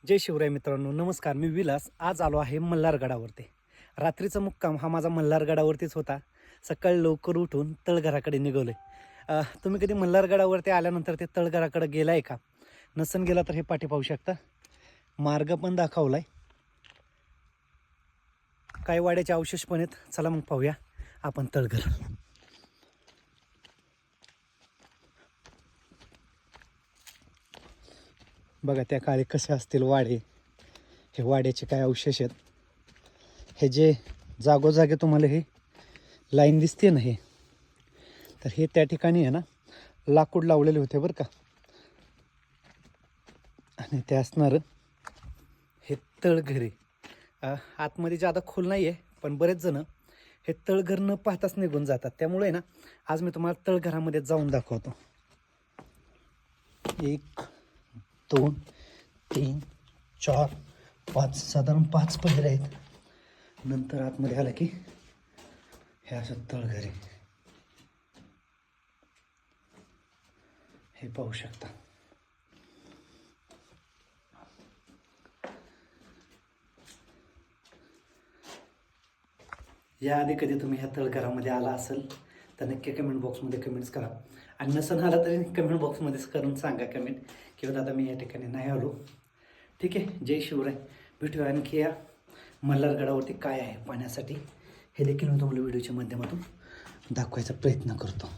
जय शिवराय मित्रांनो, नमस्कार. मी विलास. आज आलो आहे मल्हारगडावरती. रात्रीचा मुक्काम हा माझा मल्हारगडावरतीच होता. सकाळी लवकर उठून तळघराकडे निघालो आहे. तुम्ही कधी मल्हारगडावरती आल्यानंतर ते तळघराकडे गेला आहे का? नसन गेला तर हे पाठी पाहू शकता. मार्ग पण दाखवला आहे. काही वाड्याचे अवशेष पण आहेत. चला मग पाहूया आपण तळघर. बघा त्या काळी कसे असतील वाडे. हे वाड्याचे काय अवशेष आहेत. हे जे जागोजागे तुम्हाला हे लाईन दिसते ना, हे तर हे त्या ठिकाणी आहे ना लाकूड लावलेले होते बरं का. आणि ते असणार हे तळघरे. आतमध्ये जादा खोल नाही आहे, पण बरेच जण हे तळघर न पाहताच निघून जातात. त्यामुळे ना आज मी तुम्हाला तळघरामध्ये जाऊन दाखवतो. 1 2 3 4 5 साधारण 5 पहिले आहेत. नंतर आतमध्ये आलं की हे असं तळघर आहे. हे पाहू शकता. याआधी कधी तुम्ही ह्या तळघरामध्ये आला असेल तर नक्की कमेंट बॉक्समध्ये कमेंट्स करा. आणि नसन आला तरी कमेंट बॉक्समध्येच करून सांगा कमेंट किंवा दादा मी या ठिकाणी नाही आलो. ठीक आहे. जय शिवराय. भेटूया आणखी या मल्हारगडावरती काय आहे पाहण्यासाठी हे देखील मी तुम्हाला व्हिडिओच्या माध्यमातून दाखवायचा प्रयत्न करतो.